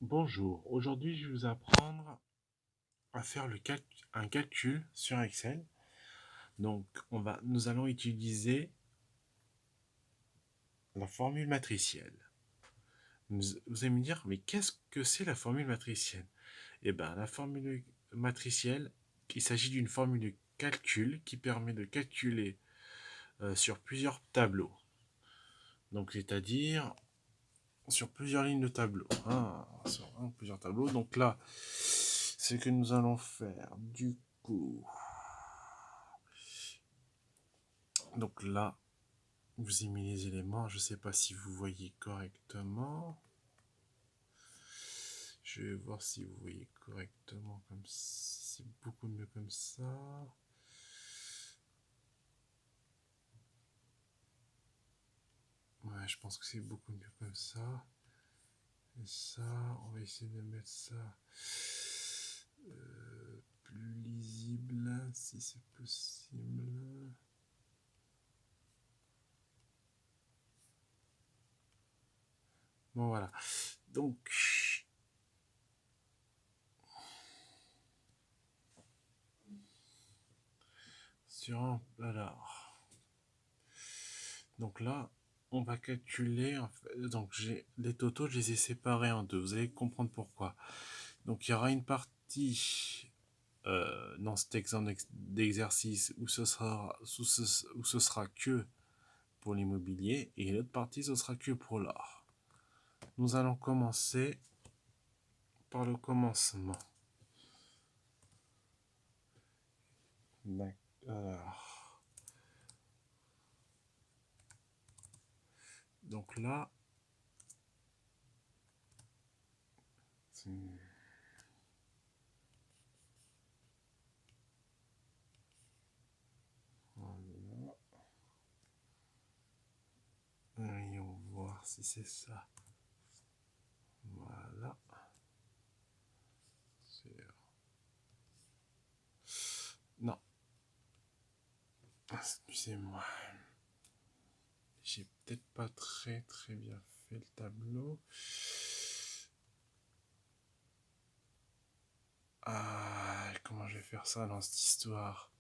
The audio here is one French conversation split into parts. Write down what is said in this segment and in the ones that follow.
Bonjour, aujourd'hui je vais vous apprendre à faire un calcul sur Excel. Donc nous allons utiliser la formule matricielle. Vous allez me dire, mais qu'est-ce que c'est la formule matricielle? Eh bien, la formule matricielle, il s'agit d'une formule de calcul qui permet de calculer sur plusieurs tableaux. Donc c'est-à-dire sur plusieurs lignes de tableau. Plusieurs tableaux. Donc là, ce que nous allons faire du coup. Donc là, vous avez mis les éléments. Je ne sais pas si vous voyez correctement. Je vais voir si vous voyez correctement comme ça. C'est beaucoup mieux comme ça. Ouais, je pense que c'est beaucoup mieux comme ça. Et ça, on va essayer de mettre ça plus lisible, si c'est possible. Bon, voilà. Donc, donc là, on va calculer. En fait, donc j'ai les totaux, je les ai séparés en deux. Vous allez comprendre pourquoi. Donc il y aura une partie dans cet exemple d'exercice où ce sera que pour l'immobilier et l'autre partie ce sera que pour l'art. Nous allons commencer par le commencement. Alors, donc là, voilà. Voyons voir si c'est ça. Voilà. Non. Excusez-moi. J'ai peut-être pas très bien fait le tableau. Ah, comment je vais faire ça dans cette histoire?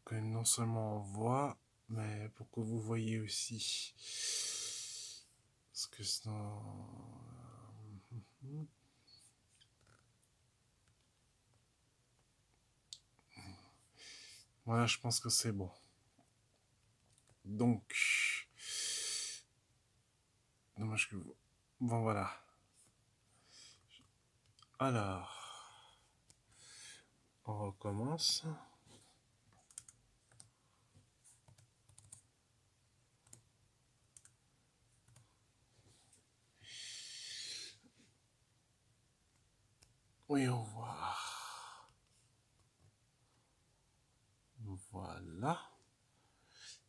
Que non seulement on voit, mais pour que vous voyez aussi. Parce que sinon. Voilà, je pense que c'est bon. Donc. Dommage que vous. Bon, voilà. Alors. On recommence. Voyons voir. Voilà.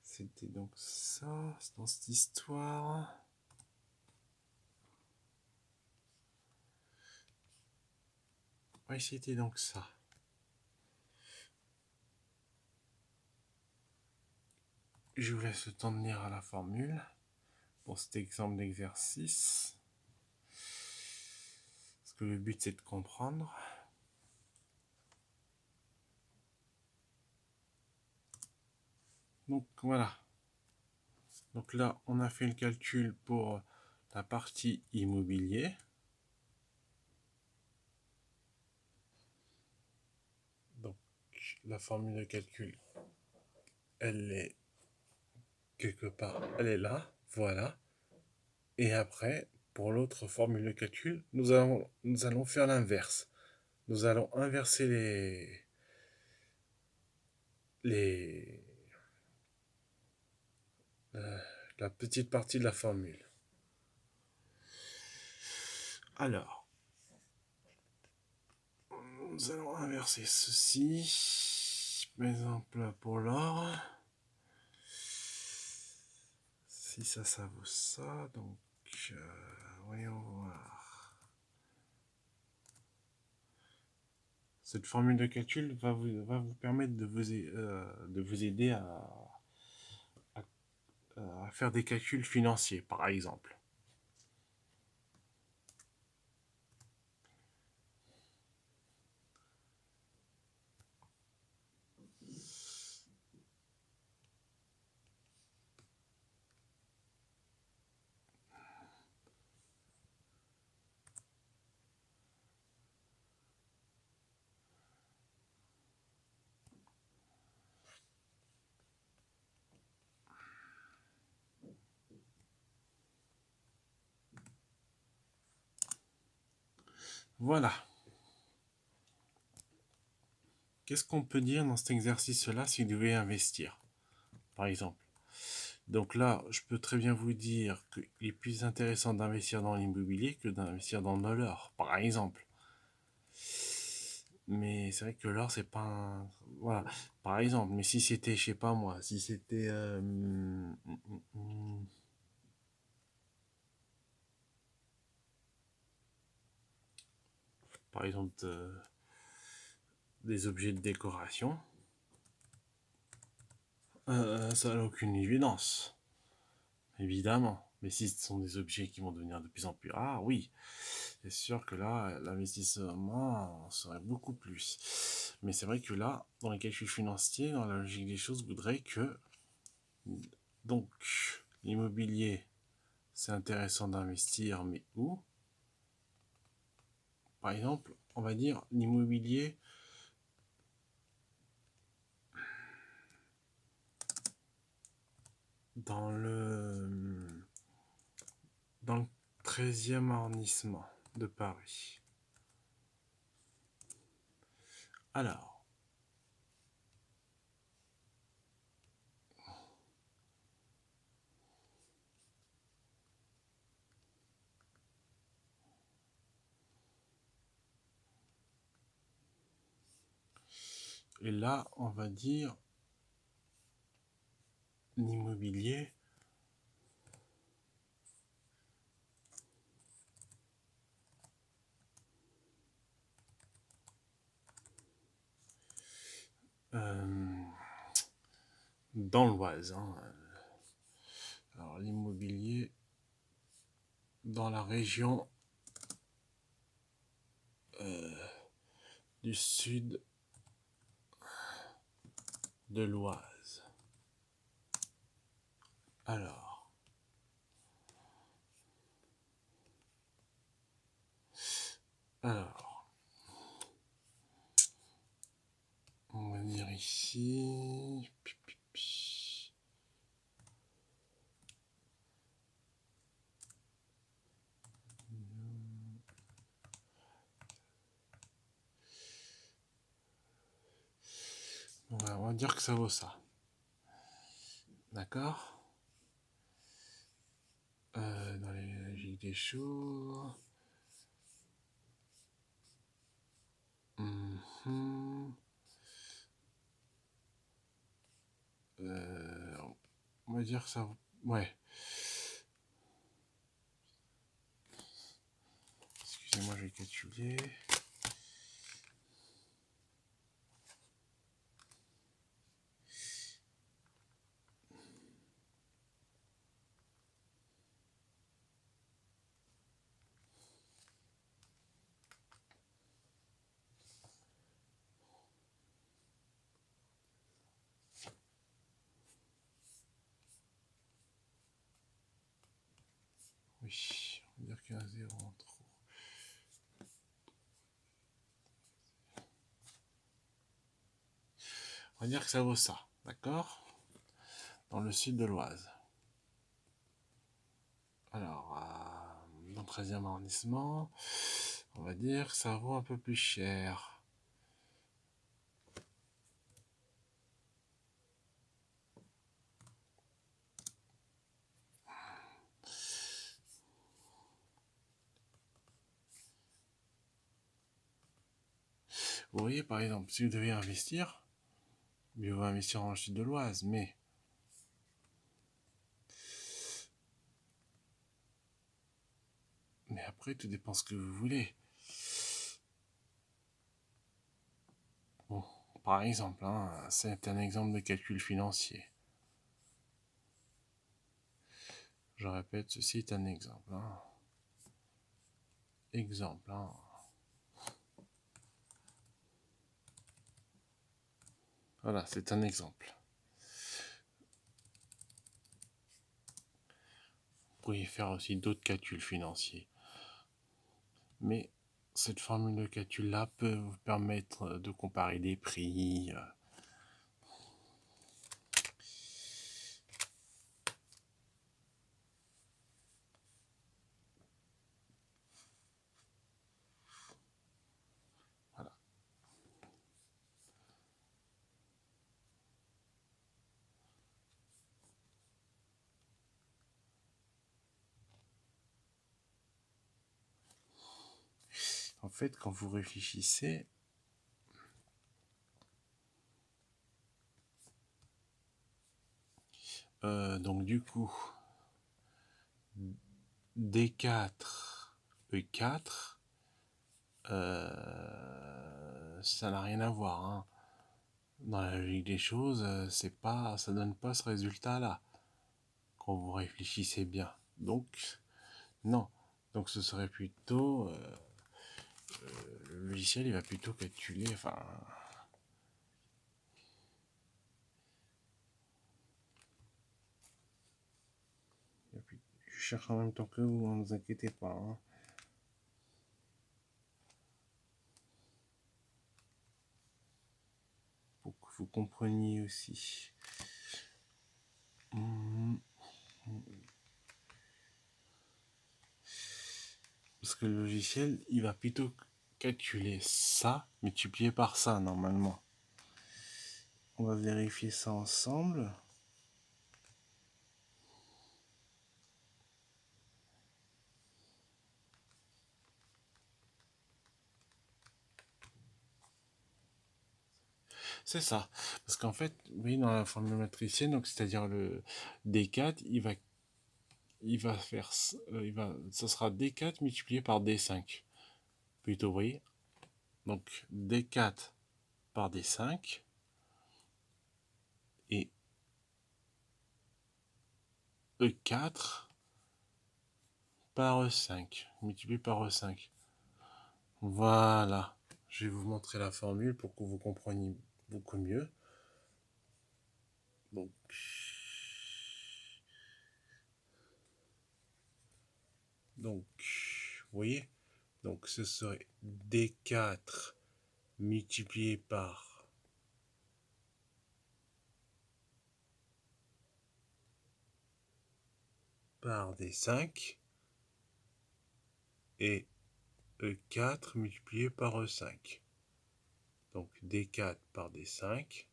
C'était donc ça, c'est dans cette histoire. Oui, c'était donc ça. Je vous laisse le temps de lire à la formule pour cet exemple d'exercice. Parce que le but c'est de comprendre. Donc voilà. Donc là, on a fait le calcul pour la partie immobilier. Donc la formule de calcul, elle est quelque part, elle est là, voilà. Et après, pour l'autre formule de calcul, nous allons faire l'inverse. Nous allons inverser les la petite partie de la formule. Alors, nous allons inverser ceci. Par exemple, pour l'or. Si ça vaut ça, donc voyons voir. Cette formule de calcul va vous permettre de vous aider à faire des calculs financiers, par exemple. Voilà. Qu'est-ce qu'on peut dire dans cet exercice-là si vous devez investir, par exemple? Donc là, je peux très bien vous dire qu'il est plus intéressant d'investir dans l'immobilier que d'investir dans de l'or, par exemple. Mais c'est vrai que l'or, c'est pas un... Voilà, par exemple. Mais si c'était, je sais pas moi, si c'était... par exemple, des objets de décoration, ça n'a aucune évidence, évidemment. Mais si ce sont des objets qui vont devenir de plus en plus rares, oui, c'est sûr que là, l'investissement serait beaucoup plus. Mais c'est vrai que là, dans les calculs financiers, dans la logique des choses, voudrait que... Donc, l'immobilier, c'est intéressant d'investir, mais où? Par exemple, on va dire l'immobilier dans dans le 13e arrondissement de Paris. Alors, et là, on va dire l'immobilier dans l'Oise. Hein. Alors, l'immobilier dans la région du sud de l'Oise. Alors, on va dire ici. On va dire que ça vaut ça. D'accord? Dans les logiques des choses. On va dire que ça... Ouais. Excusez-moi, je vais calculer. Oui, on va dire qu'il y a un 0 en trop. On va dire que ça vaut ça, d'accord? Dans le sud de l'Oise. Alors, dans le 13e arrondissement, on va dire que ça vaut un peu plus cher. Vous voyez, par exemple, si vous devez investir, mieux vaut investir dans le sud de l'Oise, mais après, tout dépend ce que vous voulez. Bon, par exemple, hein, c'est un exemple de calcul financier. Je répète, ceci est un exemple. Hein. Exemple. Hein. Voilà, c'est un exemple. Vous pourriez faire aussi d'autres calculs financiers. Mais cette formule de calcul-là peut vous permettre de comparer des prix. En fait, quand vous réfléchissez, donc du coup, D4, E4, ça n'a rien à voir, hein. Dans la logique des choses, c'est pas, ça donne pas ce résultat-là quand vous réfléchissez bien. Donc, non. Donc, ce serait plutôt le logiciel, il va plutôt calculer, enfin. Je cherche en même temps que vous, ne vous inquiétez pas, hein. Pour que vous compreniez aussi. Parce que le logiciel, il va plutôt calculer ça multiplié par ça, normalement. On va vérifier ça ensemble. C'est ça. Parce qu'en fait, oui, dans la formule matricienne, donc c'est-à-dire le D4, il va faire, ça sera D4 multiplié par D5. Plutôt, vous voyez. Donc D4 par D5 et E4 par E5, multiplié par E5. Voilà. Je vais vous montrer la formule pour que vous compreniez beaucoup mieux. Donc, vous voyez, donc ce serait D4 multiplié par D5 et E4 multiplié par E5. Donc D4 par D5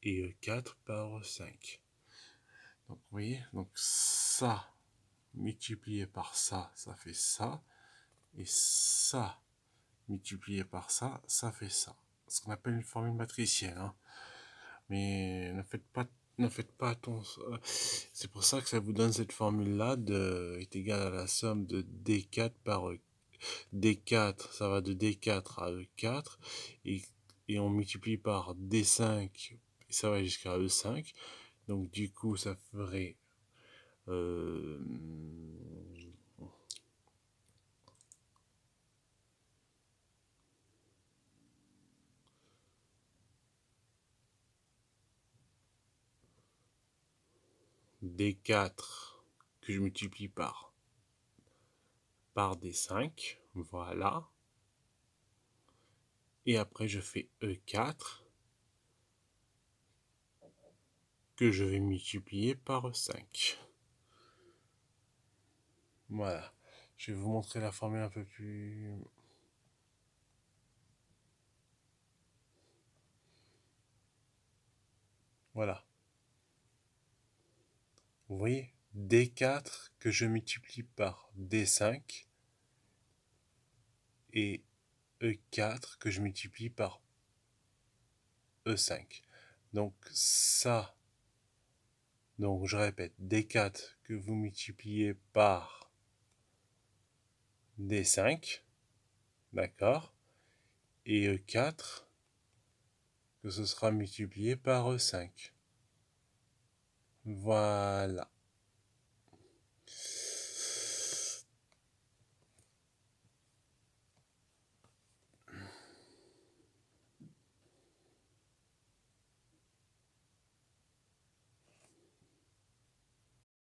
et E4 par E5. Donc vous voyez, donc ça multiplié par ça, ça fait ça. Et ça multiplié par ça, ça fait ça. Ce qu'on appelle une formule matricielle, hein. Mais ne faites pas attention. C'est pour ça que ça vous donne cette formule-là de est égale à la somme de D4 par D4, ça va de D4 à E4, et on multiplie par D5, et ça va jusqu'à E5. Donc du coup, ça ferait D4 que je multiplie par D5, voilà. Et après, je fais E4 que je vais multiplier par E5. Voilà. Je vais vous montrer la formule un peu plus... Voilà. Vous voyez, D4 que je multiplie par D5 et E4 que je multiplie par E5. Donc ça, donc je répète, D4 que vous multipliez par D5, d'accord, et E4 que ce sera multiplié par E5. Voilà.